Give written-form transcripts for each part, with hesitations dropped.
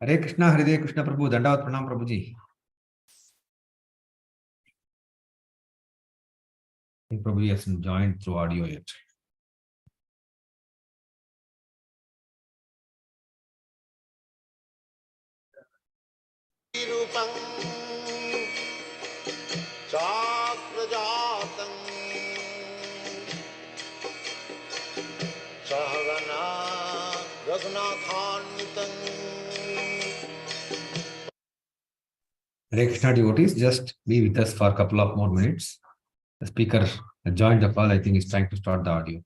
Hare Krishna, Haridev, Krishna Prabhu, Dandavat Pranam Prabhuji. I think Prabhuji hasn't joined through audio yet. Hare Krishna devotees, just be with us for a couple of more minutes. The speaker joined the call. I think he's trying to start the audio.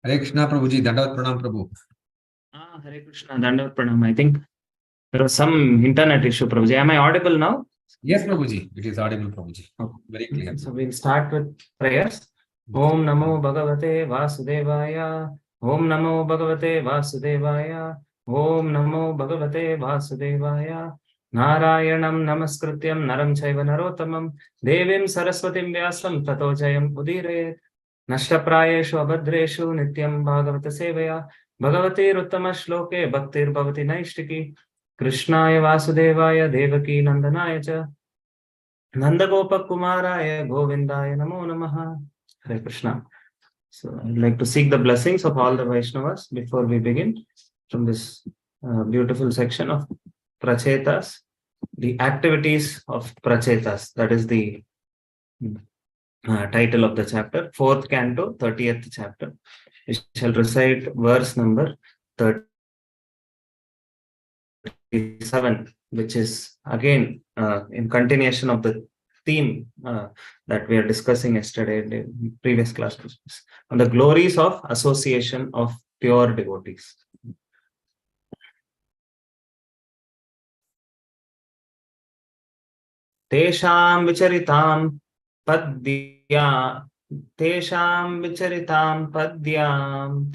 Hare Krishna Prabhuji, Dandavat Pranam Prabhu. Hare Krishna, Dandavat Pranam. I think there was some internet issue, Prabhuji. Am I audible now? Yes, Prabhuji. It is audible, Prabhuji. Okay. Very clear. So we'll start with prayers. Om Namo Bhagavate Vasudevaya. Om Namo Bhagavate Vasudevaya. Om Namo Bhagavate Vasudevaya. Narayanam Namaskrityam Naram Chaiva Narottamam Devim Saraswatim Vyasam Tato Jayam Udire Nashtaprayeshu Abhadreshu Nityam Bhagavata Sevaya Bhagavate Ruttama Shloke Bhaktir Bhavati Naishtiki Krishnaya Vasudevaya Devaki Nandanaya Cha Nandagopa Kumaraya Govindaya Namo Namaha. Hare Krishna. So I'd like to seek the blessings of all the Vaishnavas before we begin from this beautiful section of Prachetas, the activities of Prachetas. That is the title of the chapter, 4th canto, 30th chapter. We shall recite verse number 37, which is again in continuation of the theme that we are discussing yesterday in the previous class on the glories of association of pure devotees. Tesham vicharitam padya Tesham vicharitam padyam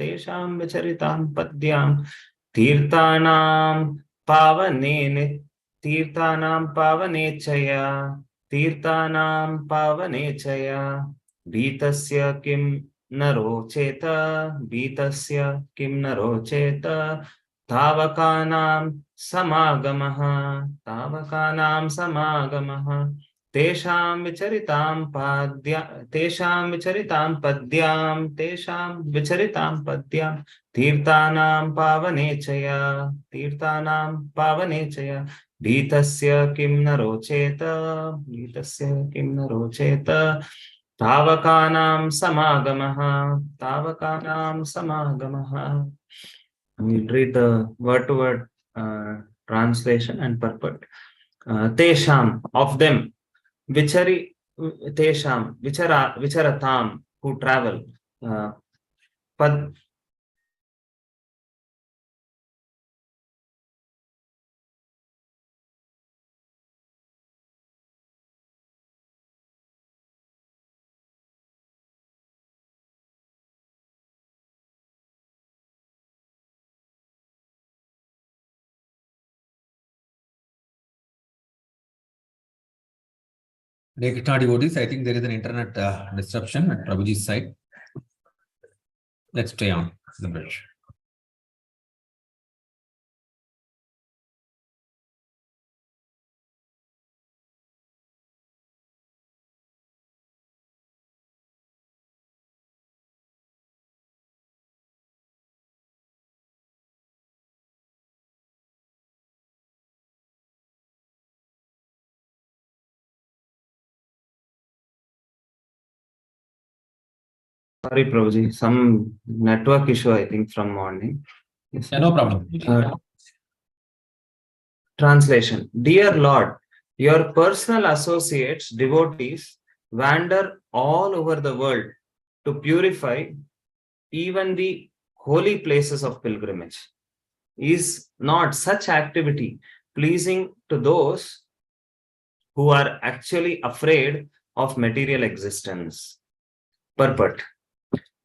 Tirthanam pavane chaya Vitasya kim naro cheta Tavakanam samagamaha Tesham vicharitam padyam Tirthanam pavane chaya Vitasya kim naro cheta Tavakanam samagamaha. We'll read the word-to-word translation and purport. Tesham, of them, vicharatam, who travel, pad Hare Krishna devotees, I think there is an internet disruption at Prabhuji's side. Let's stay on the bridge. Sorry, Prabhuji, some network issue, I think, from morning. Yes, yeah, no problem. Translation. Dear Lord, your personal associates, devotees, wander all over the world to purify even the holy places of pilgrimage. Is not such activity pleasing to those who are actually afraid of material existence? Purport.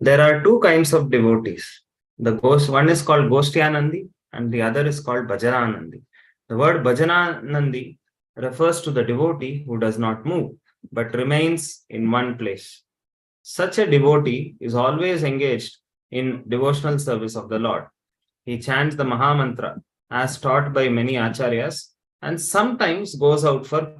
There are two kinds of devotees. One is called Goshtyanandi and the other is called Bhajananandi. The word Bhajananandi refers to the devotee who does not move but remains in one place. Such a devotee is always engaged in devotional service of the Lord. He chants the Mahamantra as taught by many acharyas and sometimes goes out for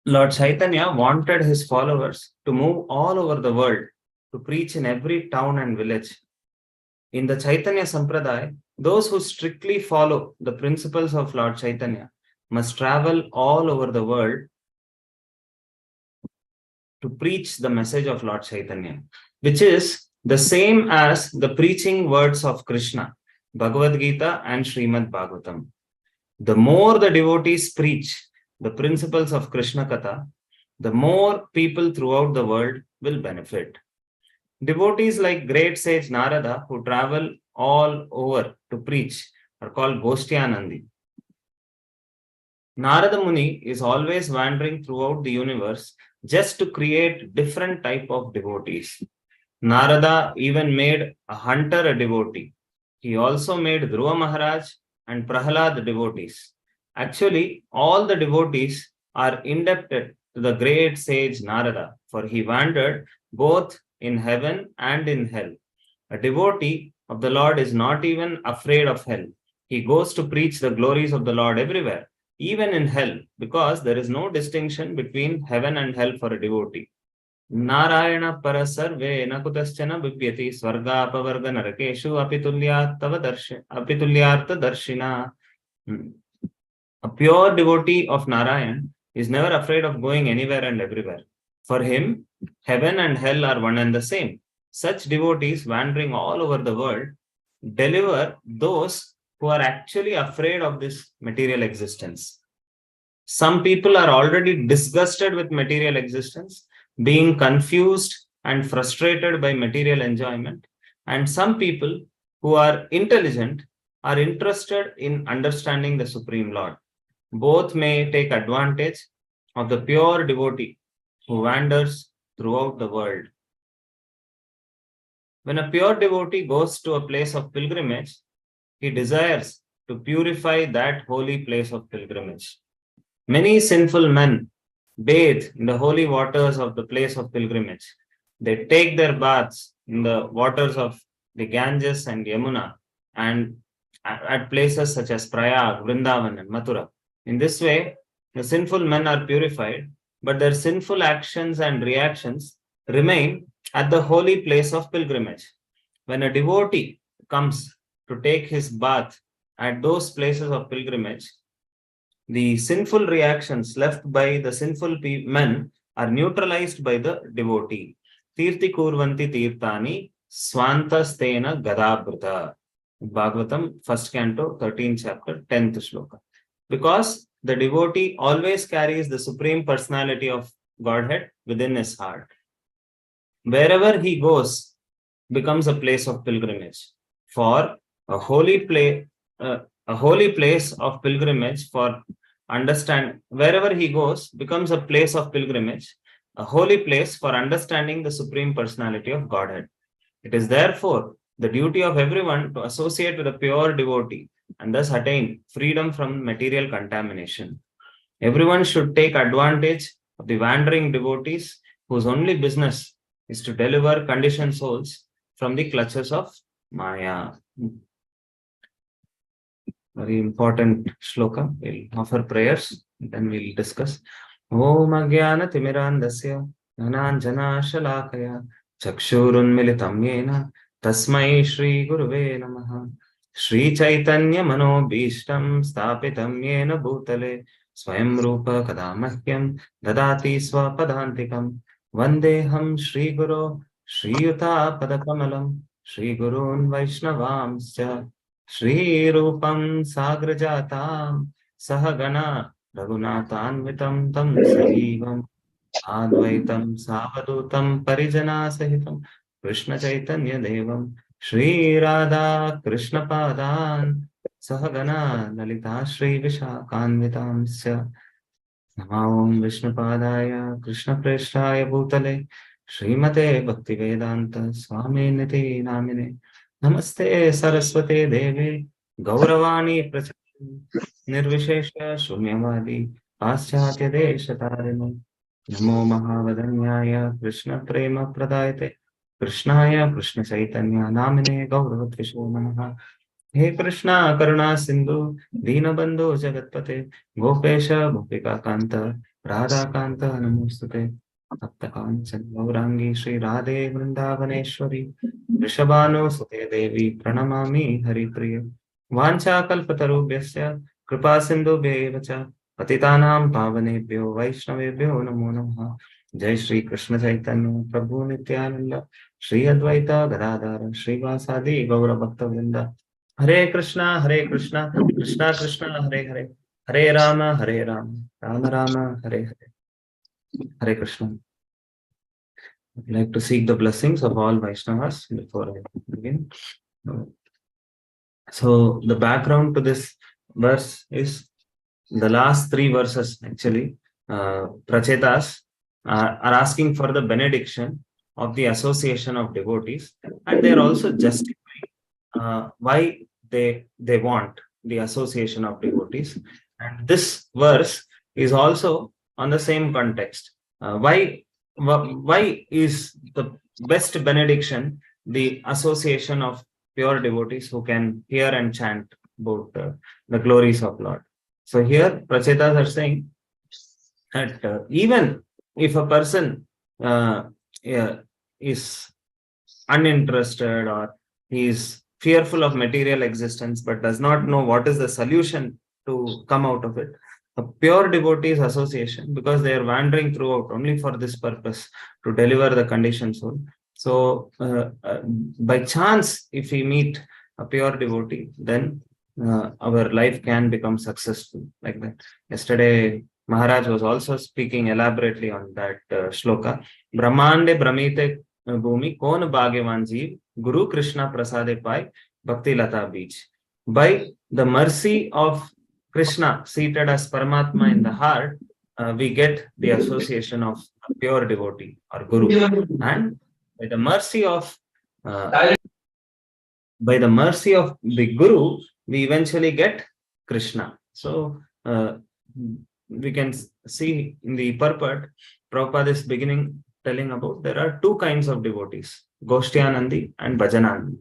Lord Chaitanya wanted his followers to move all over the world to preach in every town and village. In the Chaitanya Sampradaya, those who strictly follow the principles of Lord Chaitanya must travel all over the world to preach the message of Lord Chaitanya, which is the same as the preaching words of Krishna, Bhagavad Gita and Srimad Bhagavatam. The more the devotees preach the principles of Krishna Katha, the more people throughout the world will benefit. Devotees like great sage Narada, who travel all over to preach, are called Goshtyanandi. Narada Muni is always wandering throughout the universe just to create different type of devotees. Narada even made a hunter a devotee. He also made Dhruva Maharaj and Prahalad devotees. Actually, all the devotees are indebted to the great sage Narada, for he wandered both in heaven and in hell. A devotee of the Lord is not even afraid of hell. He goes to preach the glories of the Lord everywhere, even in hell, because there is no distinction between heaven and hell for a devotee. Narayana parasarve nakudaschana bibhyati swargapavarga narakeshu apitulyartha darshina. A pure devotee of Narayan is never afraid of going anywhere and everywhere. For him, heaven and hell are one and the same. Such devotees wandering all over the world deliver those who are actually afraid of this material existence. Some people are already disgusted with material existence, being confused and frustrated by material enjoyment. And some people who are intelligent are interested in understanding the Supreme Lord. Both may take advantage of the pure devotee who wanders throughout the world. When a pure devotee goes to a place of pilgrimage, he desires to purify that holy place of pilgrimage. Many sinful men bathe in the holy waters of the place of pilgrimage. They take their baths in the waters of the Ganges and Yamuna and at places such as Prayag, Vrindavan, and Mathura. In this way, the sinful men are purified, but their sinful actions and reactions remain at the holy place of pilgrimage. When a devotee comes to take his bath at those places of pilgrimage, the sinful reactions left by the sinful men are neutralized by the devotee. Tirti kurvanti tirtani swantastena gadabrita. Bhagavatam, 1st canto, 13th chapter, 10th shloka. Because the devotee always carries the Supreme Personality of Godhead within his heart. Wherever he goes becomes a place of pilgrimage. For a holy place, a holy place of pilgrimage for understand. Wherever he goes becomes a place of pilgrimage, a holy place for understanding the Supreme Personality of Godhead. It is therefore the duty of everyone to associate with a pure devotee and thus attain freedom from material contamination. Everyone should take advantage of the wandering devotees whose only business is to deliver conditioned souls from the clutches of Maya. Very important shloka. We'll offer prayers, then we'll discuss. Om Agyana Timirandasya Dhananjana Shalakaya Chakshurunmilitam Yena Tasmai Shri Guruve Namaha Shri Chaitanya Manobhishtam Stapitam Yena Bhutale Swayam Rupa Kadamahyam Dadati Swapadantikam Vandeham Shri Guru Shri Yuta Padakamalam Shri Gurun Vaishnavamsya Shri Rupam Sagrajatam Sahagana Raghunathanvitam Tam Sajivam Advaitam Savadutam Parijana Sahitam Krishna Chaitanya Devam Shri Radha Krishna Padan Sahagana Lalita Shri Vishakanvitam Sya Namam Vishnupadaya Krishna Preshtaya Bhutale Srimate Bhaktivedanta Swami Niti Namine Namaste Saraswate Devi Gauravani Prachati Nirvishesha Shunyavadi Paschatya Deshatarino Namo Mahavadanyaya Krishna Prema Pradayate Krishnaya Krishna Chaitanya Namine Gauravatvisho Namaha He Krishna Karuna Sindhu Dinabandhu Jagatpate Gopesha Gopika Kanta Radha Kanta Namostute Saptakanchan Gaurangi Shri Radhe Vrindavaneshwari Rishabhanu Sute Devi Pranamami Haripriya Vancha Kalpatarubhyasya Kripa Sindhu Bhevacha Patitanam Pavanebhyo Vaishnavebhyo Namo Namaha Jai Shri Krishna Chaitanya Prabhu Nityananda Shri Advaita Gadadhara Shri Vasadi Gaura Bhakta Vrinda Hare Krishna, Krishna Krishna, Hare Hare, Hare Rama, Rama Rama, Hare Hare. Hare Krishna. I'd like to seek the blessings of all Vaishnavas before I begin. So the background to this verse is the last three verses actually. Prachetas are asking for the benediction of the association of devotees, and they are also justifying why they want the association of devotees. And this verse is also on the same context. Why is the best benediction the association of pure devotees who can hear and chant about the glories of Lord? So here Prachetas are saying that even if a person is uninterested or he is fearful of material existence but does not know what is the solution to come out of it, a pure devotees association, because they are wandering throughout only for this purpose to deliver the conditioned soul. So by chance, if we meet a pure devotee, then our life can become successful like that. Yesterday Maharaj was also speaking elaborately on that shloka. Brahmande Brahmite Bhumi Kon Bhagyavan Jeev Guru Krishna Prasade Pai Bhakti Lata Beach. By the mercy of Krishna seated as Paramatma in the heart, we get the association of a pure devotee or Guru. And by the mercy of the Guru, we eventually get Krishna. So we can see in the purport, Prabhupada is beginning telling about there are two kinds of devotees, Goshtyanandi and Bhajanandi.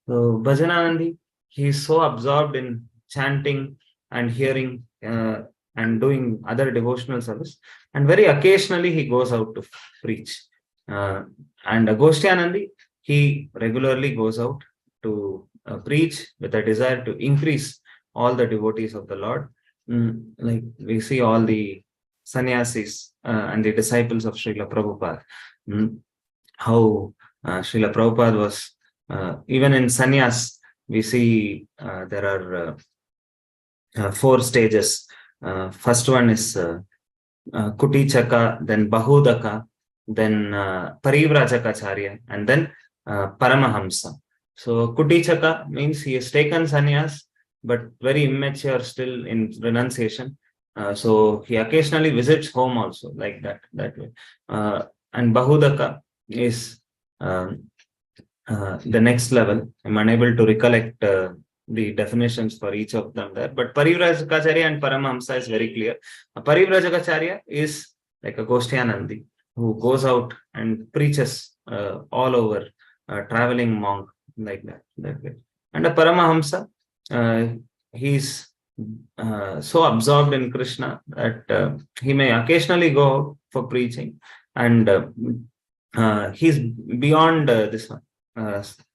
So Bhajanandi, he is so absorbed in chanting and hearing and doing other devotional service, and very occasionally he goes out to preach. And Goshtyanandi, he regularly goes out to preach with a desire to increase all the devotees of the Lord. Like we see all the sannyasis and the disciples of Srila Prabhupada, how Srila Prabhupada was, even in sannyas, we see there are 4 stages. First one is Kutichaka, then Bahudaka, then Parivrajakaacharya, and then Paramahamsa. So Kutichaka means he has taken sannyas, but very immature still in renunciation. So he occasionally visits home also, like that way. And Bahudaka is the next level. I'm unable to recollect the definitions for each of them there, but Parivrajakaacharya and Paramahamsa is very clear. Parivrajakaacharya is like a Goshtyanandi who goes out and preaches all over, traveling monk, like that way. And a Paramahamsa, he's so absorbed in Krishna that he may occasionally go out for preaching, and he's beyond this one.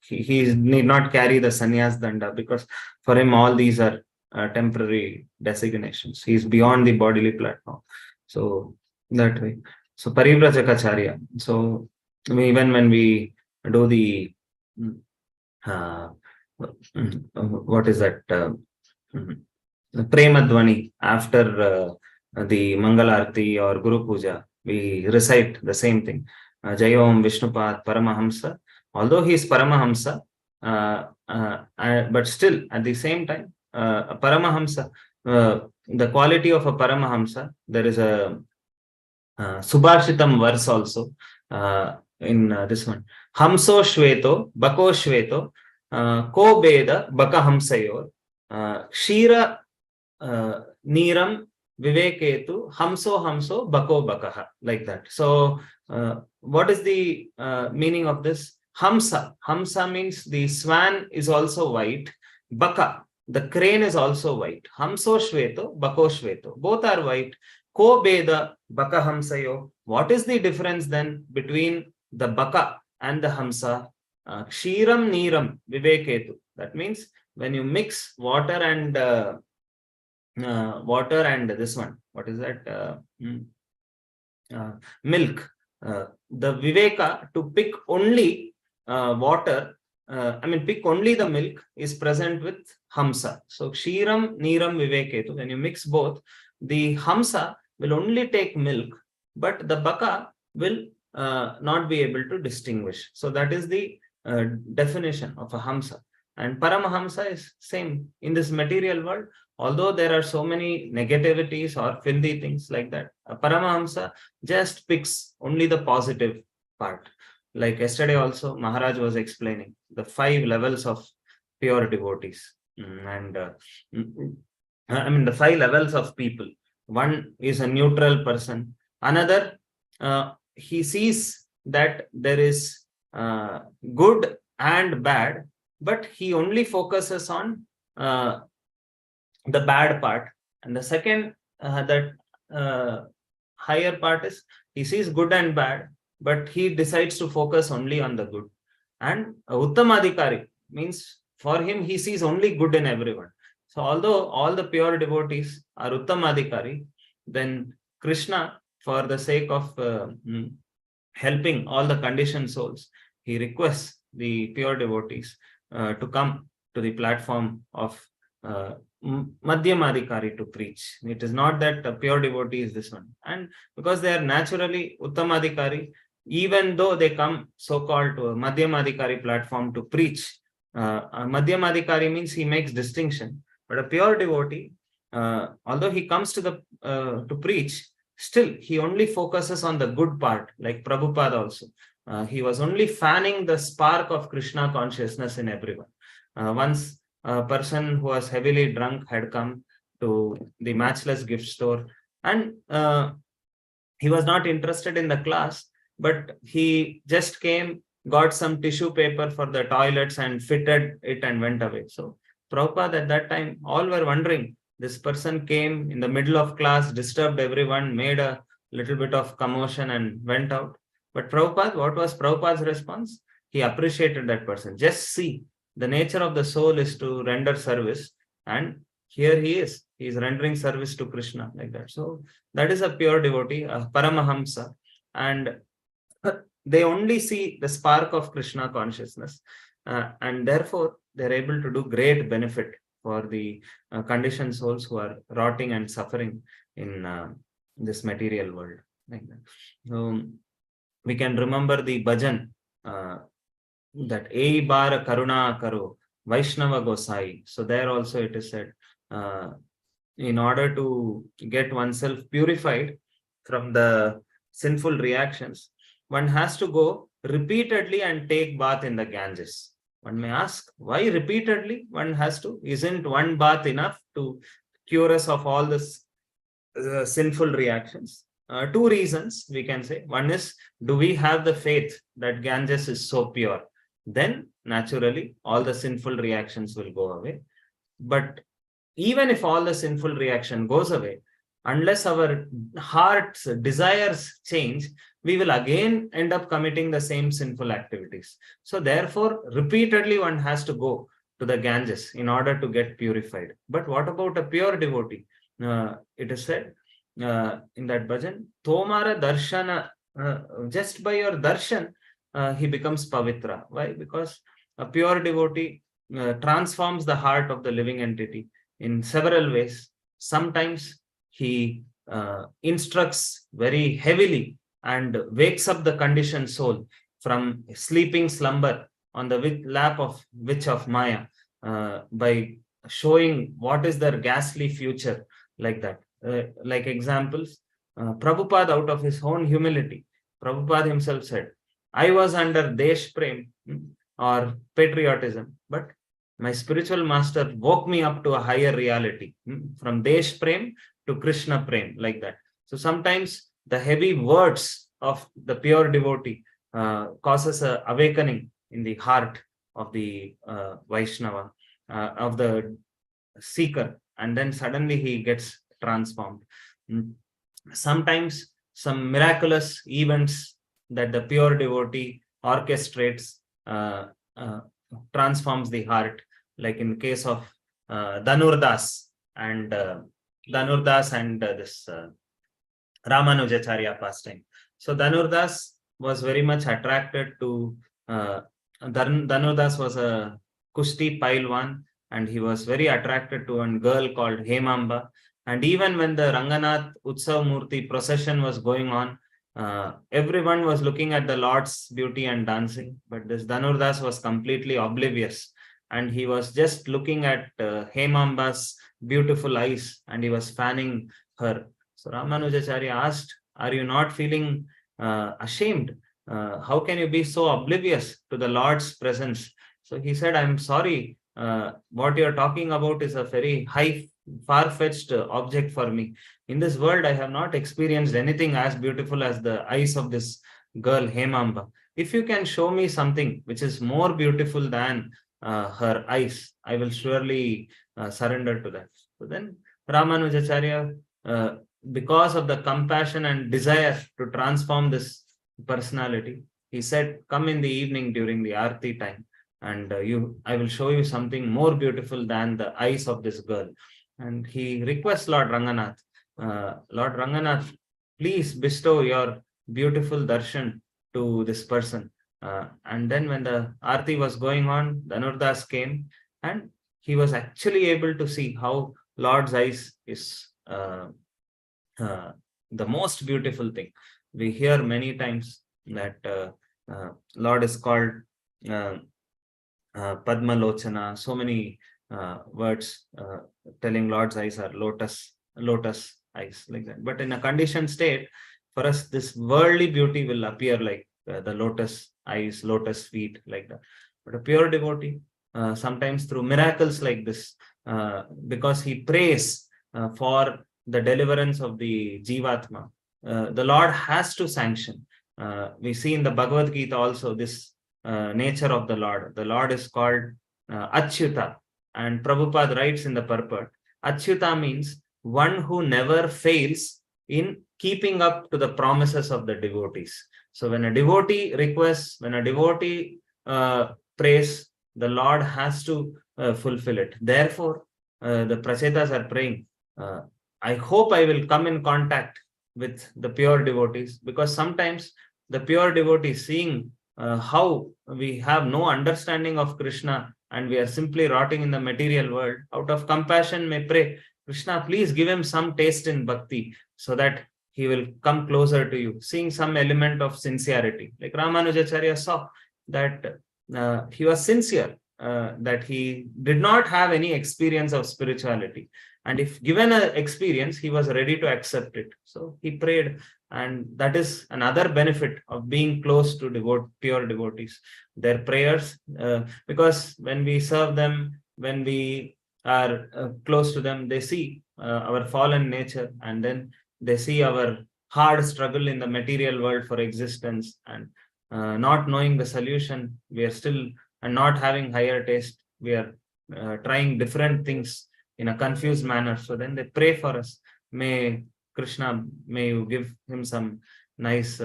He need not carry the sannyas danda, because for him all these are temporary designations. He's beyond the bodily platform. So that way. So Parivrajakaacharya. So even when we do the what is that? Premadvani after the Mangalarti or Guru Puja, we recite the same thing. Jayom Vishnupad Paramahamsa. Although he is Paramahamsa, but still at the same time, Paramahamsa, the quality of a Paramahamsa, there is a Subhashitam verse also in this one. Hamso Shveto, Bako Shveto, Ko Beda, Baka Hamsayor, Shira Niram Viveketu, Hamso, Bako Bakaha, like that. So, what is the meaning of this? Hamsa means the swan is also white. Baka, the crane is also white. Hamso Shveto, Bako Shveto. Both are white. Ko Beda, Baka Hamsayo. What is the difference then between the Baka and the Hamsa? Kshiram Niram Viveketu. That means when you mix water and this one, what is that? Milk. The Viveka to pick only water, pick only the milk is present with Hamsa. So Kshiram Niram Viveketu. When you mix both, the Hamsa will only take milk, but the Baka will not be able to distinguish. So that is the definition of a Hamsa. And Paramahamsa is same in this material world. Although there are so many negativities or filthy things like that, a Paramahamsa just picks only the positive part. Like yesterday also, Maharaj was explaining the 5 levels of pure devotees. And the 5 levels of people. One is a neutral person. Another, he sees that there is good and bad, but he only focuses on the bad part. And the second, that higher part is he sees good and bad, but he decides to focus only on the good. And Uttamadhikari means for him, he sees only good in everyone. So although all the pure devotees are Uttamadhikari, then Krishna, for the sake of helping all the conditioned souls, he requests the pure devotees to come to the platform of Madhyamadhikari to preach. It is not that a pure devotee is this one. And because they are naturally Uttamadhikari, even though they come so-called to a Madhyamadhikari platform to preach, Madhyamadhikari means he makes distinction. But a pure devotee, although he comes to preach, still he only focuses on the good part, like Prabhupada also. He was only fanning the spark of Krishna consciousness in everyone. Once a person who was heavily drunk had come to the Matchless gift store, and he was not interested in the class, but he just came, got some tissue paper for the toilets and fitted it and went away. So Prabhupada at that time, all were wondering, this person came in the middle of class, disturbed everyone, made a little bit of commotion and went out. But Prabhupada, what was Prabhupada's response? He appreciated that person. Just see, the nature of the soul is to render service, and here he is rendering service to Krishna, like that. So that is a pure devotee, a Paramahamsa, and they only see the spark of Krishna consciousness, and therefore they're able to do great benefit for the conditioned souls who are rotting and suffering in this material world. Like that. So we can remember the bhajan that Ei Bar Karuna Karo Vaishnava Gosai. So there also it is said, in order to get oneself purified from the sinful reactions, one has to go repeatedly and take bath in the Ganges. One may ask, why repeatedly one has to? Isn't one bath enough to cure us of all this sinful reactions? Two reasons we can say. One is, do we have the faith that Ganges is so pure? Then naturally all the sinful reactions will go away. But even if all the sinful reaction goes away, unless our heart's desires change, we will again end up committing the same sinful activities. So therefore, repeatedly one has to go to the Ganges in order to get purified. But what about a pure devotee? It is said in that bhajan, Tomara Darshana, just by your darshan, he becomes pavitra. Why? Because a pure devotee transforms the heart of the living entity in several ways. Sometimes he instructs very heavily and wakes up the conditioned soul from sleeping slumber on the lap of witch of Maya by showing what is their ghastly future, like that. Like examples, Prabhupada, out of his own humility, Prabhupada himself said, I was under Desh Prem or patriotism, but my spiritual master woke me up to a higher reality, from Desh Prem to Krishna Prem, like that. So sometimes the heavy words of the pure devotee causes an awakening in the heart of the Vaishnava, of the seeker, and then suddenly he gets transformed. Sometimes some miraculous events that the pure devotee orchestrates transforms the heart, like in the case of Dhanurdas and this Ramanujacharya pastime. So Dhanurdas was very much attracted to Dhanurdas was a Kushti Pailwan, and he was very attracted to a girl called Hemamba. And even when the Ranganath Utsav Murti procession was going on, everyone was looking at the Lord's beauty and dancing, but this Dhanurdas was completely oblivious, and he was just looking at Hemamba's beautiful eyes, and he was fanning her. So Ramanujacharya asked, are you not feeling ashamed? How can you be so oblivious to the Lord's presence? So he said, I'm sorry, what you're talking about is a very high, far-fetched object for me. In this world, I have not experienced anything as beautiful as the eyes of this girl, Hemamba. If you can show me something which is more beautiful than her eyes, I will surely surrender to that. So then Ramanujacharya, because of the compassion and desire to transform this personality, he said, come in the evening during the Aarti time, and I will show you something more beautiful than the eyes of this girl. And he requests Lord Ranganath, Lord Ranganath, please bestow your beautiful darshan to this person. And then when the Aarti was going on, Dhanurdas came, and he was actually able to see how Lord's eyes is the most beautiful thing. We hear many times that Lord is called Padma Lochana, so many words telling Lord's eyes are lotus eyes, like that. But in a conditioned state, for us, this worldly beauty will appear like the lotus eyes, lotus feet, like that. But a pure devotee, sometimes through miracles like this, because he prays for the deliverance of the Jivatma, the Lord has to sanction. We see in the Bhagavad Gita also this nature of the Lord. The Lord is called Achyuta, and Prabhupada writes in the purport, Achyuta means one who never fails in keeping up to the promises of the devotees. So when a devotee requests, when a devotee prays, the Lord has to fulfill it. Therefore, the Prachetas are praying, I hope I will come in contact with the pure devotees, because sometimes the pure devotees, seeing how we have no understanding of Krishna and we are simply rotting in the material world, out of compassion may pray, Krishna, please give him some taste in bhakti so that he will come closer to you, seeing some element of sincerity. Like Ramanujacharya saw that he was sincere, that he did not have any experience of spirituality. And if given an experience, he was ready to accept it. So he prayed. And that is another benefit of being close to pure devotees. Their prayers, because when we serve them, when we are close to them, they see our fallen nature, and then they see our hard struggle in the material world for existence, and not knowing the solution, we are still, and not having higher taste, we are trying different things in a confused manner. So then they pray for us. May Krishna, may you give him some nice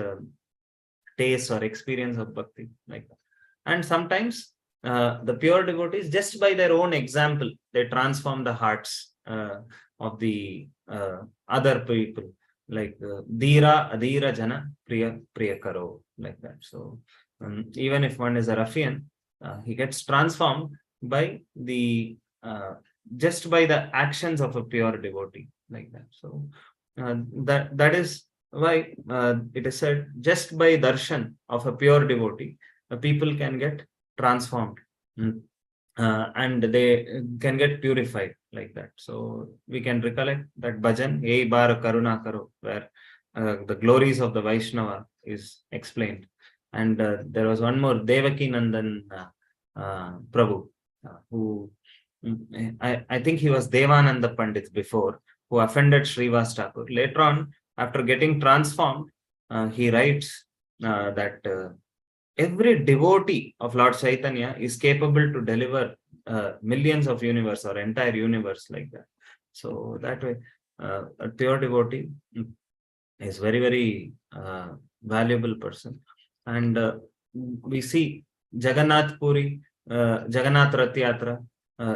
taste or experience of bhakti, like that. And sometimes the pure devotees, just by their own example, they transform the hearts of the other people, like Dira Adira Jana Priya Priya Karo, like that. So even if one is a ruffian, he gets transformed by the just by the actions of a pure devotee, like that. So that is why it is said, just by darshan of a pure devotee, people can get transformed, and they can get purified, like that. So we can recollect that bhajan, Ei Bar Karuna Karo, where the glories of the Vaishnava is explained. And there was one more, Devaki Nandan Prabhu, who I think he was Devananda Pandit before, who offended Srivas Thakur. Later on, after getting transformed, he writes that every devotee of Lord Chaitanya is capable to deliver millions of universe or entire universe, like that. So that way, a pure devotee is very, very valuable person. And we see Jagannath Puri, Jagannath Rath Yatra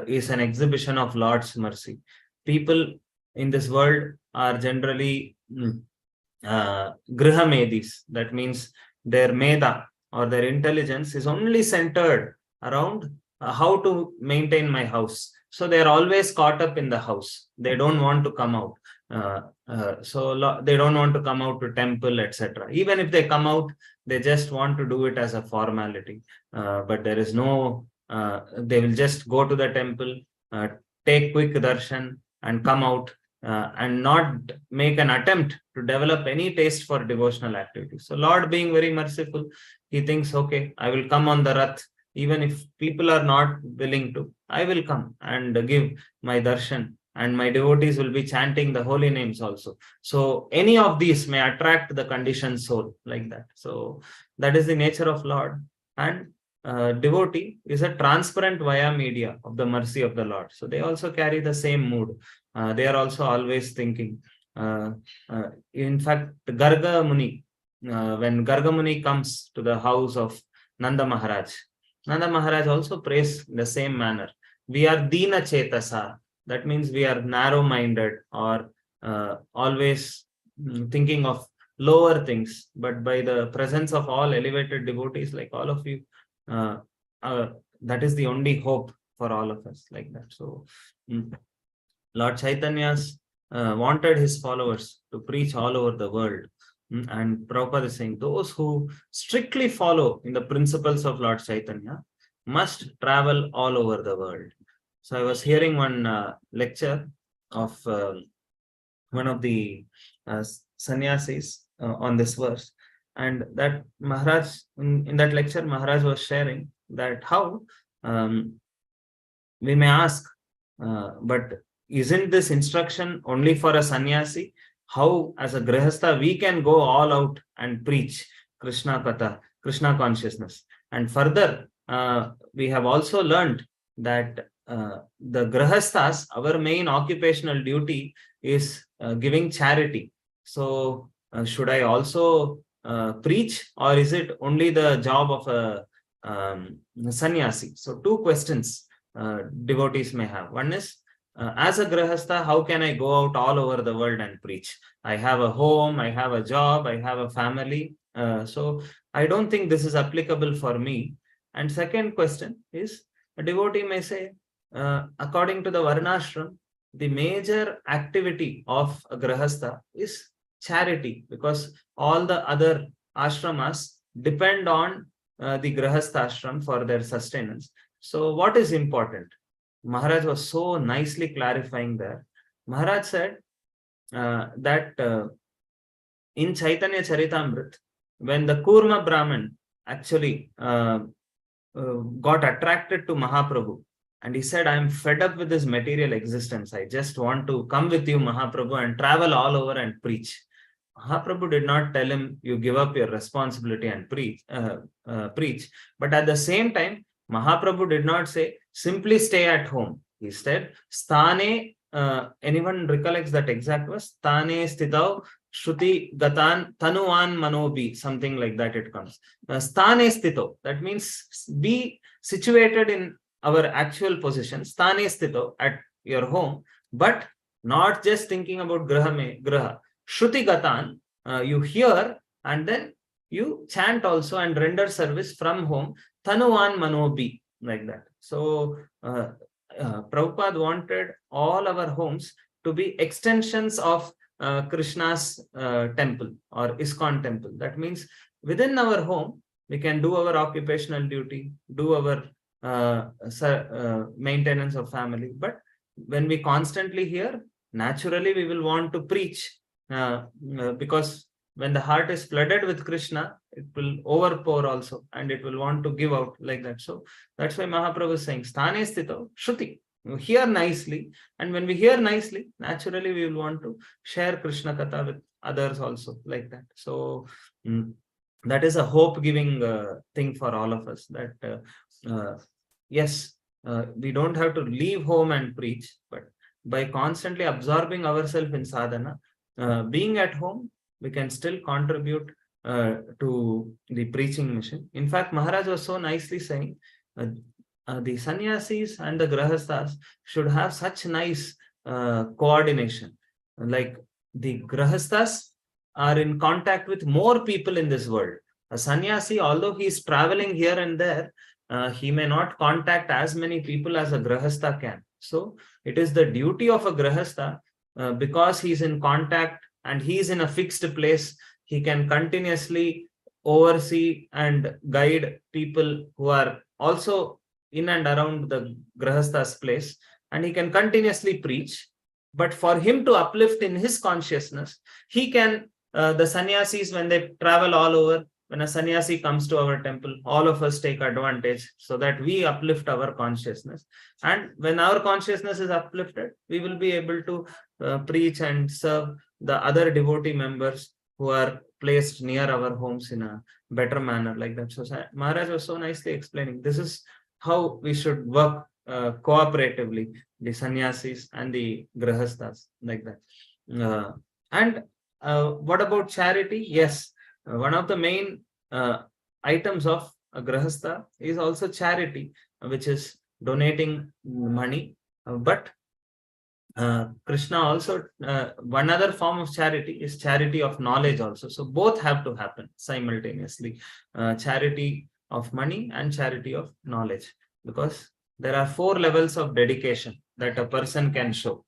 is an exhibition of Lord's mercy. People in this world are generally griha medis. That means their meda or their intelligence is only centered around how to maintain my house. So they are always caught up in the house. They don't want to come out. So they don't want to come out to temple, etc. Even if they come out, they just want to do it as a formality. But there is no, they will just go to the temple, take quick darshan and come out, and not make an attempt to develop any taste for devotional activities. So Lord, being very merciful, he thinks, okay, I will come on the Rath. Even if people are not willing to, I will come and give my darshan, and my devotees will be chanting the holy names also. So any of these may attract the conditioned soul, like that. So that is the nature of Lord. And devotee is a transparent via media of the mercy of the Lord. So they also carry the same mood. They are also always thinking. In fact, Garga Muni, when Garga Muni comes to the house of Nanda Maharaj, Nanda Maharaj also prays in the same manner. We are Dina Chetasa. That means we are narrow-minded, or always thinking of lower things. But by the presence of all elevated devotees like all of you, that is the only hope for all of us, like that. So Lord Chaitanya's wanted his followers to preach all over the world. And Prabhupada is saying, those who strictly follow in the principles of Lord Chaitanya must travel all over the world. So I was hearing one lecture of one of the sannyasis on this verse. And that Maharaj, in that lecture, Maharaj was sharing that how we may ask, but isn't this instruction only for a sannyasi? How, as a grihastha, we can go all out and preach Krishna Katha, Krishna consciousness. And further, we have also learned that the grihasthas, our main occupational duty is giving charity. So should I also preach, or is it only the job of a sannyasi? So two questions devotees may have. One is, as a grihastha, how can I go out all over the world and preach? I have a home, I have a job, I have a family. So I don't think this is applicable for me. And second question is, a devotee may say, according to the Varnashram, the major activity of a Grahastha is charity, because all the other ashramas depend on the Grahastha ashram for their sustenance. So, what is important? Maharaj was so nicely clarifying there. Maharaj said that in Chaitanya Charitamrita, when the Kurma Brahman actually got attracted to Mahaprabhu, and he said, I'm fed up with this material existence. I just want to come with you, Mahaprabhu, and travel all over and preach. Mahaprabhu did not tell him, you give up your responsibility and preach. But at the same time, Mahaprabhu did not say, simply stay at home. He said, Sthane, anyone recollects that exact verse? Sthane stitau Shruti Gatan Tanuan Manobi, something like that it comes. Sthane stito, that means be situated in our actual position, Sthane stito, at your home, but not just thinking about graha. Shruti Gatan, you hear and then you chant also and render service from home, Tanuan Manobi, like that. So, Prabhupada wanted all our homes to be extensions of Krishna's temple or ISKCON temple. That means within our home, we can do our occupational duty, do our maintenance of family. But when we constantly hear, naturally we will want to preach, because when the heart is flooded with Krishna, it will overpour also and it will want to give out like that. So that's why Mahaprabhu is saying, Sthane stito Shruti. You hear nicely, and when we hear nicely, naturally we will want to share Krishna Katha with others also, like that. So that is a hope-giving thing for all of us, that yes, we don't have to leave home and preach, but by constantly absorbing ourselves in sadhana, being at home, we can still contribute to the preaching mission. In fact, Maharaj was so nicely saying, the sannyasis and the grahasthas should have such nice coordination. Like the grahasthas are in contact with more people in this world. A sannyasi, although he is traveling here and there, he may not contact as many people as a grahastha can. So it is the duty of a grahastha, because he is in contact and he is in a fixed place, he can continuously oversee and guide people who are also in and around the grahastha's place, and he can continuously preach. But for him to uplift in his consciousness, he can, the sannyasis, when they travel all over, when a sannyasi comes to our temple, all of us take advantage so that we uplift our consciousness. And when our consciousness is uplifted, we will be able to preach and serve the other devotee members who are placed near our homes in a better manner, like that. So Maharaj was so nicely explaining, this is how we should work cooperatively, the sannyasis and the grahasthas, like that. And what about charity? Yes, one of the main items of a grahastha is also charity, which is donating money. But Krishna also, one other form of charity is charity of knowledge also. So both have to happen simultaneously, charity of money and charity of knowledge, because there are 4 levels of dedication that a person can show.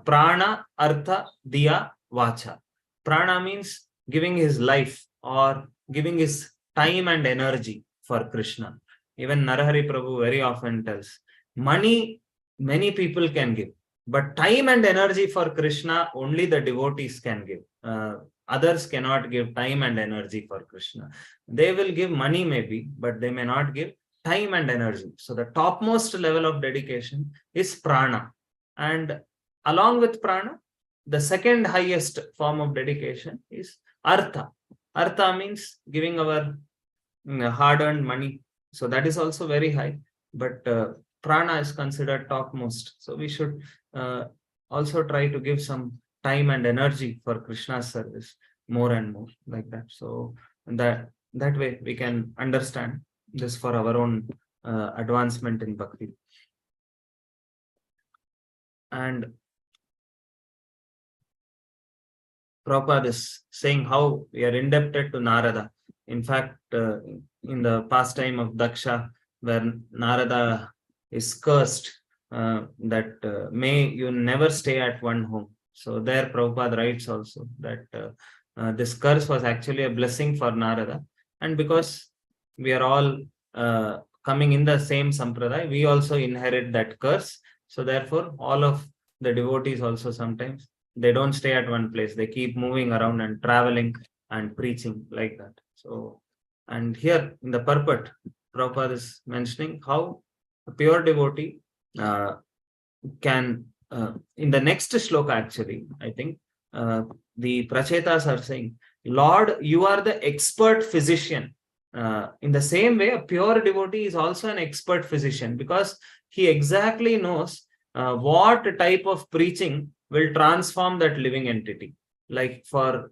Prana, Artha, Diya, Vacha. Prana means giving his life or giving his time and energy for Krishna. Even Narahari Prabhu very often tells, money many people can give, but time and energy for Krishna only the devotees can give. Others cannot give time and energy for Krishna. They will give money maybe, but they may not give time and energy. So the topmost level of dedication is prana. And along with prana, the second highest form of dedication is artha. Artha means giving our hard-earned money. So that is also very high. But prana is considered topmost. So we should also try to give some time and energy for Krishna's service more and more, like that. So that way we can understand this for our own advancement in bhakti. And Prabhupada is saying how we are indebted to Narada. In fact, in the pastime of Daksha, where Narada is cursed, that may you never stay at one home. So there Prabhupada writes also that this curse was actually a blessing for Narada. And because we are all coming in the same sampradaya, we also inherit that curse. So therefore, all of the devotees also sometimes, they don't stay at one place. They keep moving around and traveling and preaching like that. So, and here in the purport, Prabhupada is mentioning how a pure devotee can, in the next shloka actually, I think the Prachetas are saying, Lord, you are the expert physician. In the same way, a pure devotee is also an expert physician, because he exactly knows what type of preaching will transform that living entity. Like for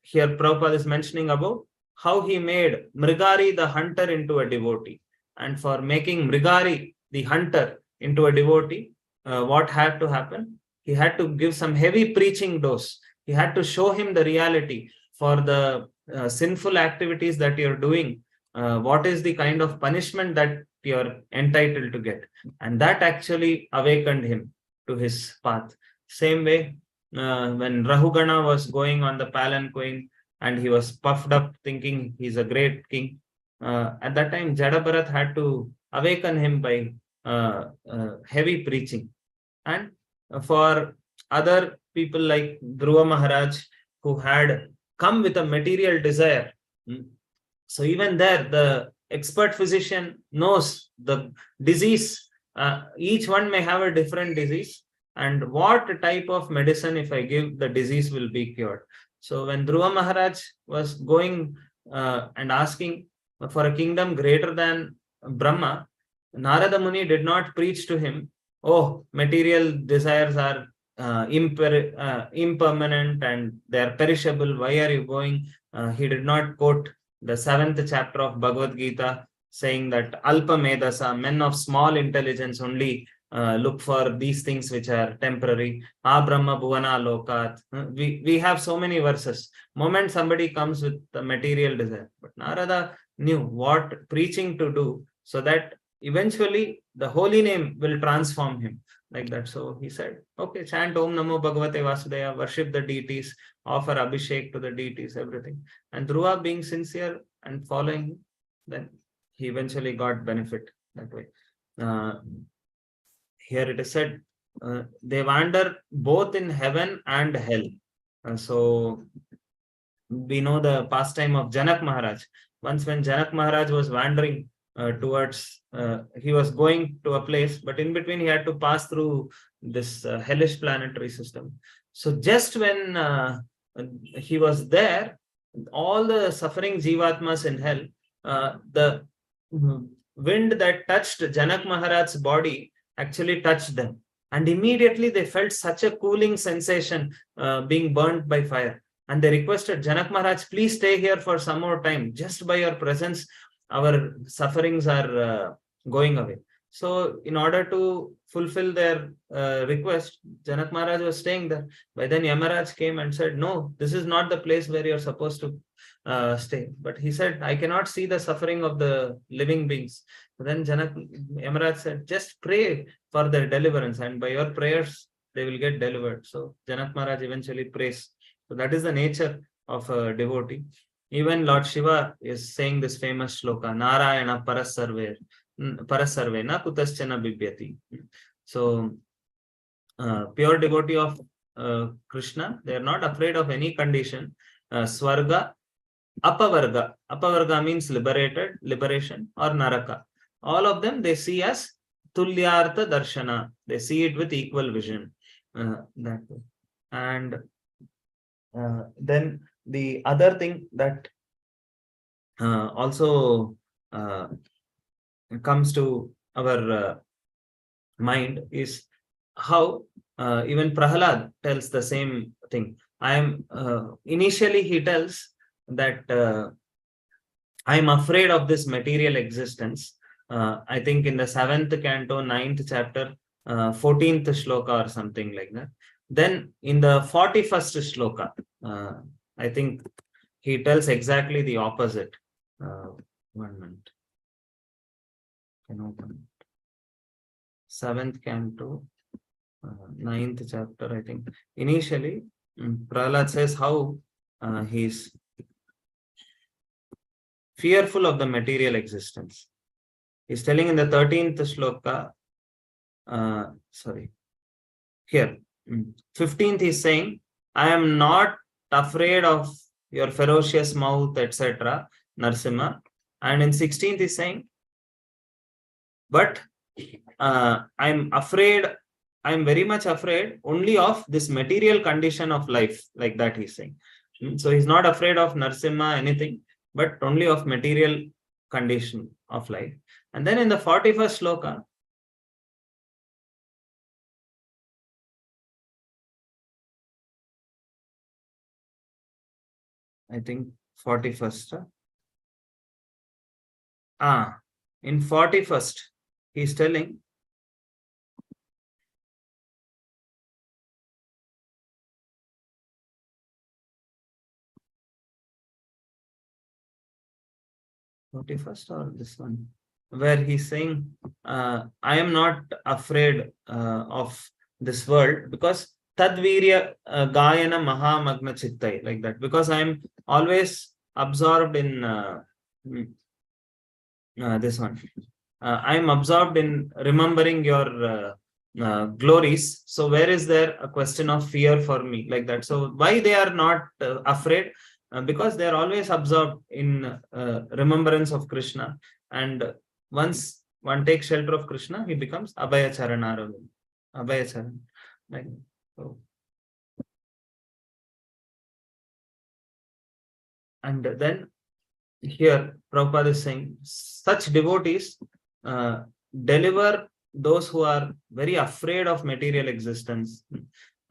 here, Prabhupada is mentioning about how he made Mrigari the hunter into a devotee. And for making Mrigari the hunter into a devotee, what had to happen? He had to give some heavy preaching dose. He had to show him the reality for the sinful activities that you're doing. What is the kind of punishment that you're entitled to get? And that actually awakened him to his path. Same way, when Rahugana was going on the palanquin and he was puffed up thinking he's a great king, at that time Jada Bharat had to awaken him by heavy preaching. And for other people like Dhruva Maharaj, who had come with a material desire, so even there, the expert physician knows the disease. Each one may have a different disease, and what type of medicine, if I give, the disease will be cured. So when Dhruva Maharaj was going and asking for a kingdom greater than Brahma, Narada Muni did not preach to him, oh, material desires are impermanent and they are perishable. Why are you going? He did not quote the 7th chapter of Bhagavad Gita saying that Alpa Medasa, men of small intelligence only look for these things which are temporary. A Brahma Bhuvana Lokat. We have so many verses. Moment somebody comes with the material desire. But Narada knew what preaching to do so that eventually the holy name will transform him like that. So he said, okay, chant Om Namo Bhagavate Vasudevaya, worship the deities, offer Abhishek to the deities, everything. And Dhruva being sincere and following, then he eventually got benefit that way. Here it is said, they wander both in heaven and hell. So we know the pastime of Janak Maharaj. Once when Janak Maharaj was wandering towards, he was going to a place, but in between he had to pass through this hellish planetary system. So just when he was there, all the suffering Jivatmas in hell, the wind that touched Janak Maharaj's body actually touched them. And immediately they felt such a cooling sensation being burnt by fire. And they requested, Janak Maharaj, please stay here for some more time. Just by your presence, our sufferings are going away. So in order to fulfill their request, Janak Maharaj was staying there. By then Yamaraj came and said, no, this is not the place where you're supposed to stay. But he said, I cannot see the suffering of the living beings. Then Yamaraj said, just pray for their deliverance, and by your prayers, they will get delivered. So Janak Maharaj eventually prays. So that is the nature of a devotee. Even Lord Shiva is saying this famous shloka, Narayana Parasarve na kutaschana bibhyati. So pure devotee of Krishna, they are not afraid of any condition. Swarga, Apavarga. Apavarga means liberated, liberation, or Naraka. All of them they see as Tulyartha Darshana. They see it with equal vision. That way. And then the other thing that also comes to our mind is how even Prahalad tells the same thing. Initially he tells that I am afraid of this material existence. I think in the 7th canto, 9th chapter, 14th shloka or something like that. Then in the 41st shloka, I think he tells exactly the opposite. 1 minute. Can open it. 7th canto, 9th chapter, I think. Initially, Prahlad says how he's fearful of the material existence. He's telling in the 13th shloka, here, 15th he's saying, I am not afraid of your ferocious mouth, etc., Narsimha. And in 16th he's saying, but I'm very much afraid only of this material condition of life, like that he's saying. So he's not afraid of Narsimha, anything, but only of material condition of life. And then in the 41st shloka, I think 41st. In 41st, he's telling, first or this one, where he's saying, I am not afraid of this world because Tadvirya Gayana Mahamagna Chittai, like that, because I am always absorbed in this one. I am absorbed in remembering your glories. So where is there a question of fear for me, like that? So why they are not afraid? Because they are always absorbed in remembrance of Krishna. And once one takes shelter of Krishna, he becomes Abhaya Charana. Abhaya Charan. Like, so. And then here Prabhupada is saying, such devotees deliver those who are very afraid of material existence.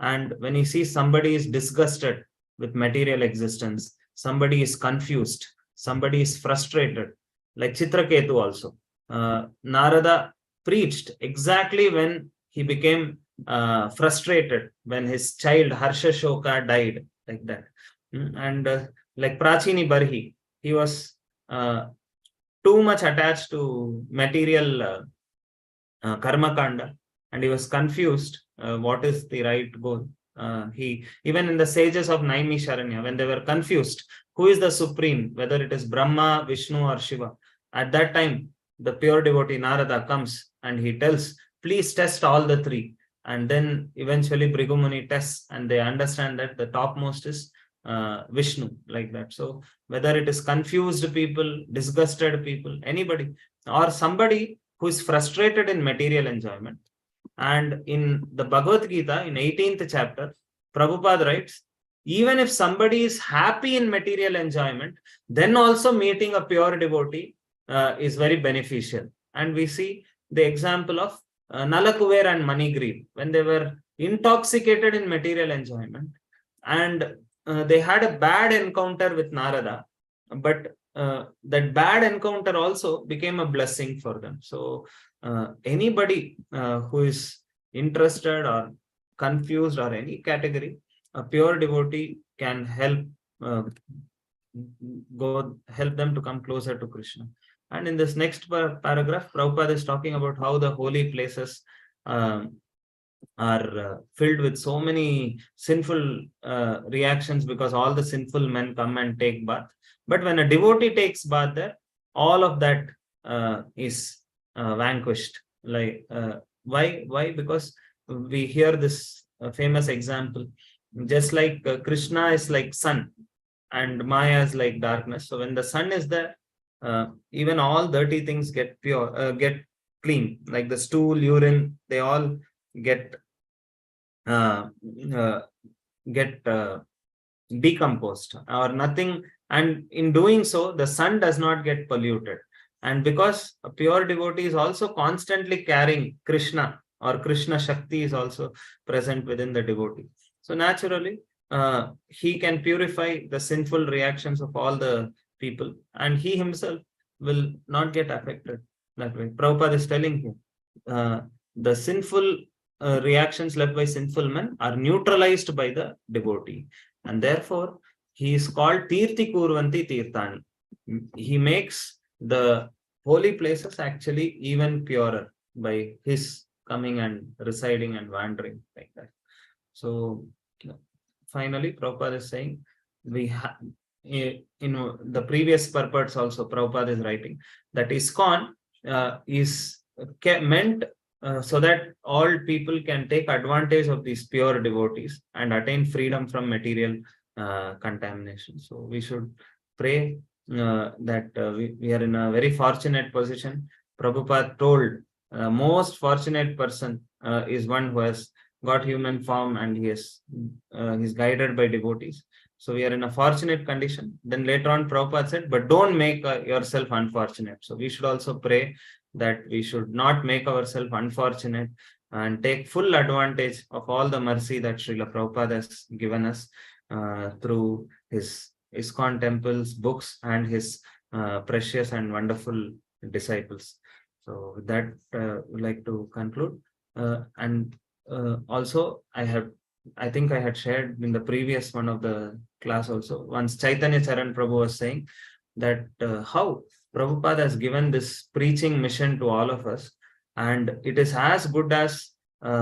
And when he sees somebody is disgusted with material existence, somebody is confused, somebody is frustrated, like Chitraketu also. Narada preached exactly when he became frustrated, when his child Harsha Shoka died, like that. And like Prachini Barhi, he was too much attached to material karma kanda, and he was confused what is the right goal. He even in the sages of Naimi Sharanya, when they were confused who is the supreme, whether it is Brahma, Vishnu, or Shiva, at that time the pure devotee Narada comes and he tells, please test all the three. And then eventually Bhrigu Muni tests and they understand that the topmost is Vishnu, like that. So whether it is confused people, disgusted people, anybody, or somebody who is frustrated in material enjoyment. And in the Bhagavad Gita, in 18th chapter, Prabhupada writes, even if somebody is happy in material enjoyment, then also meeting a pure devotee is very beneficial. And we see the example of Nalakuver and Manigriv, when they were intoxicated in material enjoyment, and they had a bad encounter with Narada, but that bad encounter also became a blessing for them. So anybody who is interested or confused or any category, a pure devotee can help help them to come closer to Krishna. And in this next paragraph, Prabhupada is talking about how the holy places are filled with so many sinful reactions because all the sinful men come and take bath. But when a devotee takes bath there, all of that is vanquished. Like why? Because we hear this famous example. Just like Krishna is like sun and Maya is like darkness. So when the sun is there, even all dirty things get pure, get clean. Like the stool, urine, they all get decomposed or nothing, and in doing so the sun does not get polluted. And because a pure devotee is also constantly carrying Krishna, or Krishna Shakti is also present within the devotee, so naturally he can purify the sinful reactions of all the people, and he himself will not get affected that way. Prabhupada is telling him the sinful reactions led by sinful men are neutralized by the devotee, and therefore he is called Tirthi Kurvanti Tirthani. He makes the holy places actually even purer by his coming and residing and wandering like that. So finally, Prabhupada is saying, we have, the previous purports also, Prabhupada is writing that ISKCON is meant so that all people can take advantage of these pure devotees and attain freedom from material contamination. So we should pray that we are in a very fortunate position. Prabhupada told most fortunate person is one who has got human form and he is guided by devotees. So we are in a fortunate condition. Then later on Prabhupada said, but don't make yourself unfortunate. So we should also pray that we should not make ourselves unfortunate and take full advantage of all the mercy that Srila Prabhupada has given us through his ISKCON temples, books, and his precious and wonderful disciples. So with that, I would like to conclude. Also, I think I had shared in the previous one of the class also. Once Chaitanya Charan Prabhu was saying that how Prabhupada has given this preaching mission to all of us, and it is as good as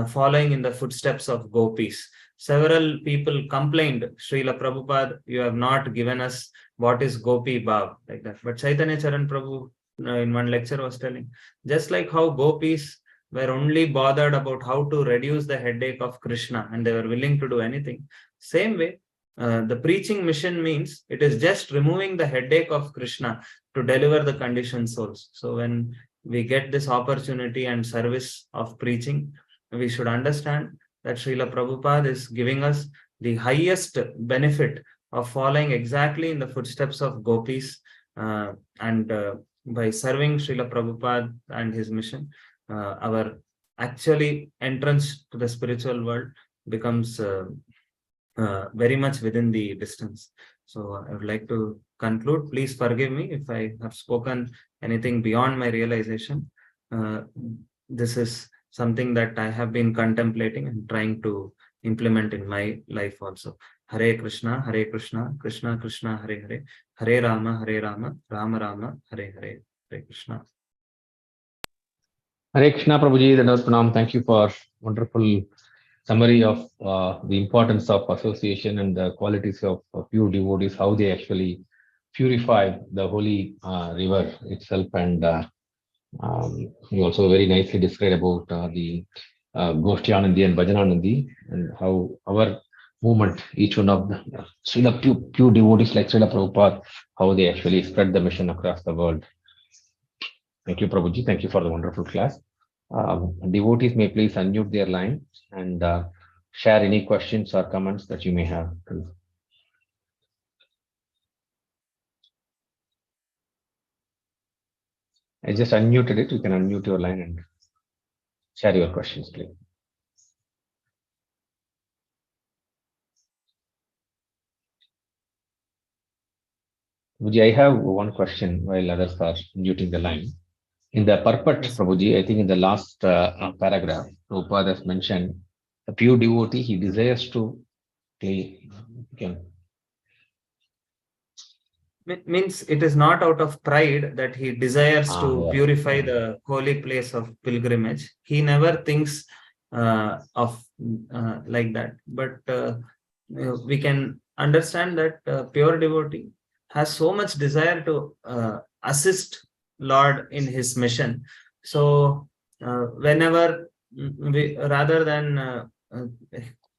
following in the footsteps of gopis. Several people complained, Srila Prabhupada, you have not given us what is Gopi Bhav, like that. But Chaitanya Charan Prabhu in one lecture was telling, just like how gopis were only bothered about how to reduce the headache of Krishna and they were willing to do anything. Same way, the preaching mission means it is just removing the headache of Krishna to deliver the conditioned souls. So when we get this opportunity and service of preaching, we should understand that Srila Prabhupada is giving us the highest benefit of following exactly in the footsteps of gopis, and by serving Srila Prabhupada and his mission, our actually entrance to the spiritual world becomes very much within the distance. So I would like to conclude. Please forgive me if I have spoken anything beyond my realization. This is something that I have been contemplating and trying to implement in my life also. Hare Krishna, Krishna Krishna, Hare Hare, Hare Rama, Rama Rama, Hare Hare, Hare Krishna. Hare Krishna Prabhuji, Dandavat Pranam. Thank you for wonderful summary of the importance of association and the qualities of pure devotees, how they actually purify the holy river itself. And you also very nicely described about the Goshtyanandi and Bhajananandi and how our movement, each one of the Srila pure devotees like Srila Prabhupada, how they actually spread the mission across the world. Thank you, Prabhuji. Thank you for the wonderful class. Devotees may please unmute their line and share any questions or comments that you may have. I just unmuted it. You can unmute your line and share your questions, please. Prabhuji, I have one question while others are muting the line. In the purport, yes, Prabhuji, I think in the last paragraph, Prabhupada has mentioned a pure devotee, he desires to play. Means it is not out of pride that he desires to purify the holy place of pilgrimage. He never thinks of like that. But we can understand that pure devotee has so much desire to assist Lord in his mission. So whenever rather than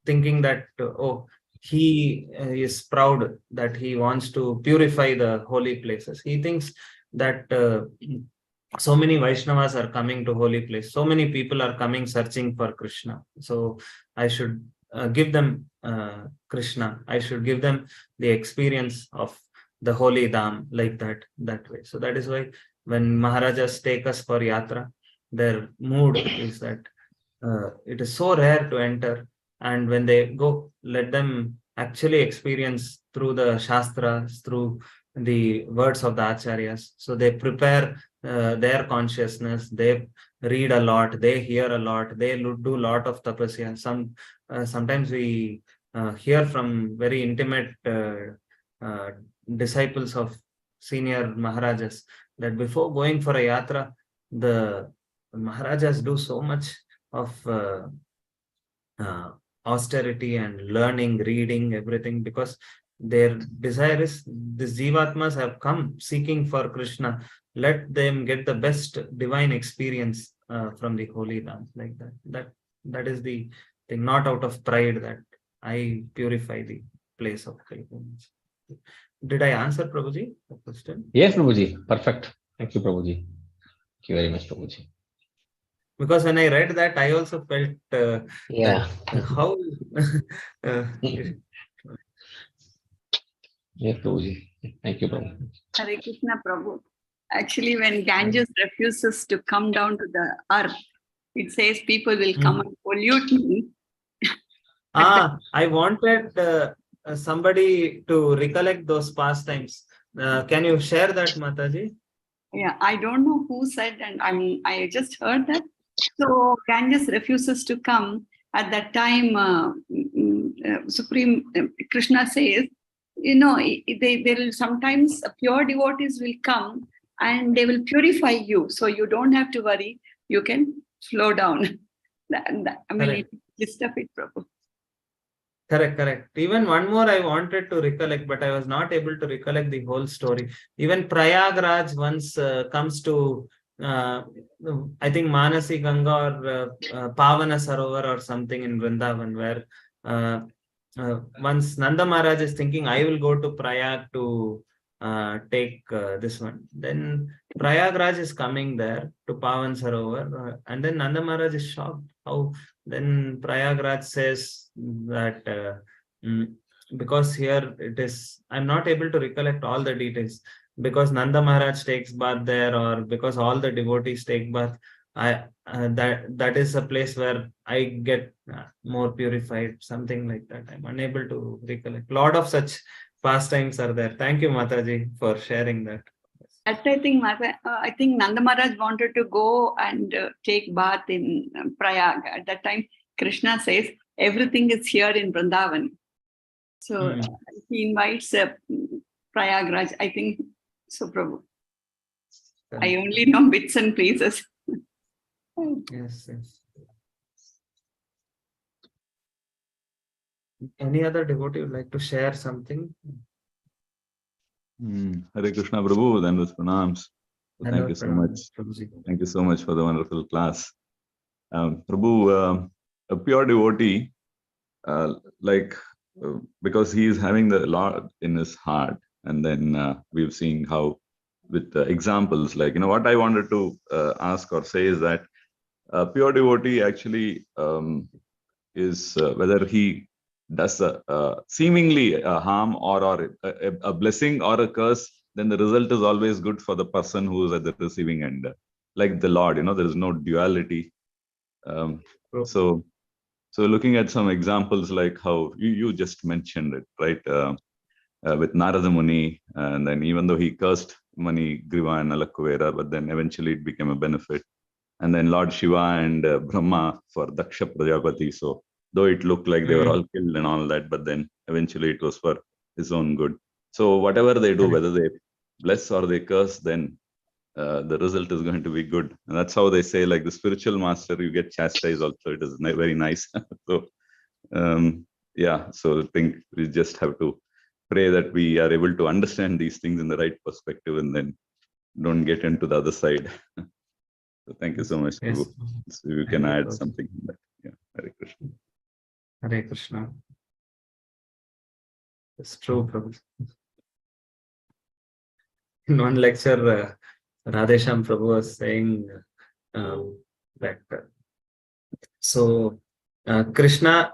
thinking that, oh, he is proud that he wants to purify the holy places. He thinks that so many Vaishnavas are coming to holy place. So many people are coming searching for Krishna. So I should give them Krishna. I should give them the experience of the holy dham like that way. So that is why when Maharajas take us for yatra, their mood is that it is so rare to enter. And when they go, let them actually experience through the shastras, through the words of the acharyas. So they prepare their consciousness, they read a lot, they hear a lot, they do a lot of tapasya. Sometimes we hear from very intimate disciples of senior Maharajas that before going for a yatra, the Maharajas do so much of austerity and learning, reading, everything, because their desire is these Jivatmas have come seeking for Krishna. Let them get the best divine experience from the holy dance, like that. That is the thing, not out of pride that I purify the place of pilgrimage. Did I answer, Prabhuji, the question? Yes, Prabhuji. Perfect. Thank you, Prabhuji. Thank you very much, Prabhuji. Because when I read that, I also felt Yeah. that how. Yes, Prabhuji. Thank you, Prabhu. Hare Krishna, Prabhu. Actually, when Ganges refuses to come down to the earth, it says people will come and pollute me. I wanted somebody to recollect those pastimes. Can you share that, Mataji? Yeah, I don't know who said, and I just heard that. So Ganges refuses to come. At that time, Supreme Krishna says, there will sometimes pure devotees will come and they will purify you. So you don't have to worry. You can slow down. List of it, Prabhu. Correct. Even one more I wanted to recollect, but I was not able to recollect the whole story. Even Prayagraj once comes to, I think, Manasi Ganga or Pavana Sarovar or something in Vrindavan, where once Nanda Maharaj is thinking, I will go to Prayag to take this one. Then Prayagraj is coming there to Pavan Sarovar, and then Nanda Maharaj is shocked. How then Prayagraj says that because here it is, I'm not able to recollect all the details, because Nanda Maharaj takes bath there, or because all the devotees take bath. That is a place where I get more purified, something like that. I'm unable to recollect. Lot of such pastimes are there. Thank you, Mataji, for sharing that. That I think Nanda Maharaj wanted to go and take bath in Prayag. At that time, Krishna says, everything is here in Vrindavan. So he invites Prayagraj, I think, so Prabhu. I only know bits and pieces. Yes. Any other devotee would like to share something? Hare Krishna, Prabhu, then with pranams. Thank you so much. Thank you so much for the wonderful class. Prabhu, a pure devotee, because he is having the Lord in his heart, and then we've seen how with examples, what I wanted to ask or say is that a pure devotee actually is whether he does seemingly a harm or a blessing or a curse, then the result is always good for the person who is at the receiving end. Like the Lord, there is no duality. So looking at some examples like how you just mentioned it, right? With Narada Muni, and then even though he cursed Mani, Griva and Alakuvera, but then eventually it became a benefit. And then Lord Shiva and Brahma for Daksha Prajapati. So though it looked like they were all killed and all that, but then eventually it was for his own good. So whatever they do, whether they bless or they curse, then the result is going to be good. And that's how they say, like the spiritual master, you get chastised also. It is very nice. So so I think we just have to pray that we are able to understand these things in the right perspective and then don't get into the other side. So thank you so much, Prabhu. So you can add something in that. Yeah, Hare Krishna. Hare Krishna. It's true, Prabhu. In one lecture, Radhesham Prabhu was saying that Krishna,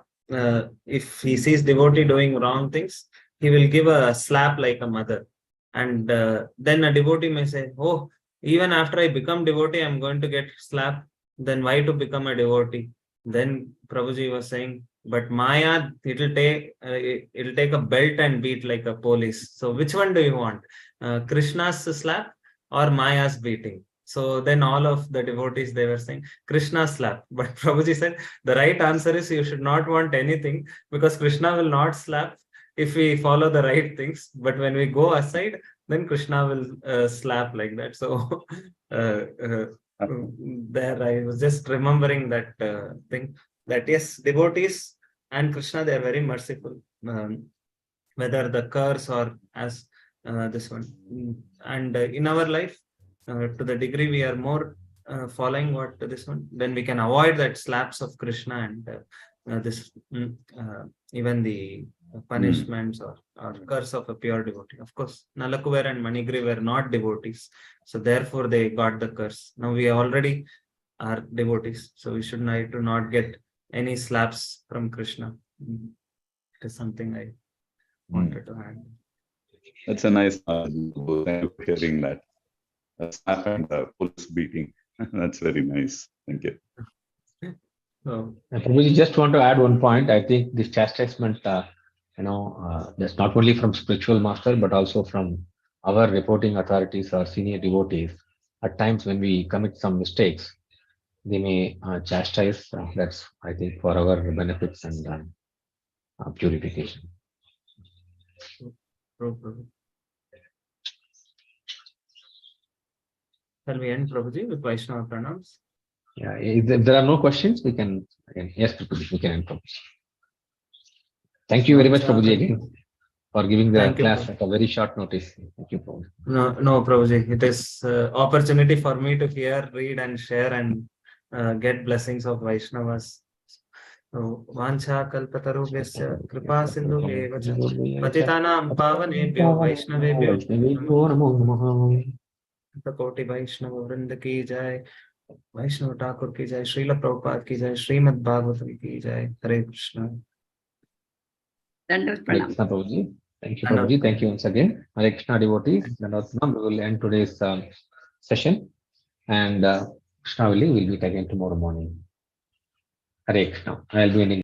if he sees devotee doing wrong things, he will give a slap like a mother. And then a devotee may say, oh, even after I become devotee, I'm going to get slapped. Then why to become a devotee? Then Prabhuji was saying, but Maya, it'll take a belt and beat like a police. So which one do you want? Krishna's slap or Maya's beating? So then all of the devotees, they were saying, Krishna slap. But Prabhuji said, the right answer is you should not want anything, because Krishna will not slap if we follow the right things. But when we go aside, then Krishna will slap like that. So there I was just remembering that thing, that yes, devotees and Krishna, they are very merciful, whether the curse or as this one. And in our life, to the degree we are more following what this one, then we can avoid that slaps of Krishna and even the punishments or curse of a pure devotee. Of course, Nalakuver and Manigri were not devotees, so therefore they got the curse. Now we already are devotees, so we should try to not get any slaps from Krishna. It is something I wanted to add. That's a nice thank you for hearing that. Slap and pulse beating. That's very nice. Thank you. So, Prabhuji, just want to add one point. I think this chastisement, that's not only from spiritual master, but also from our reporting authorities or senior devotees. At times when we commit some mistakes, they may chastise. That's, I think, for our benefits and purification. Shall we end, Prabhuji, with Vaishnava pranams? Yeah, if there are no questions, we can again. Yes, Prabhuji, we can end. Prabhuji. Thank you very much, Prabhuji, again, for giving the Thank you, class Prabhuji. at a very short notice. Thank you, Prabhuji. No, Prabhuji. It is opportunity for me to hear, read, and share and get blessings of Vaishnavas. So, Vancha kalpatarubhyasya kripa sindhubheva cha patitanam pavanebhyo Vaishnavebhyo Namo Koti Vaishnava Vrinda ki jai, Vaishnava Thakur ki jai, Srila Prabhupada ki jai, Srimad Bhagavatam ki jai. Hare Krishna. Dandavat Hare pranam. Krishna, Prabhuji. Thank you, Dandavat Prabhuji. Thank you once again. Hare Krishna devotees. Dandavat pranam. We will end today's session, and Krishna willing, we'll meet again tomorrow morning. Hare Krishna. I'll be ending.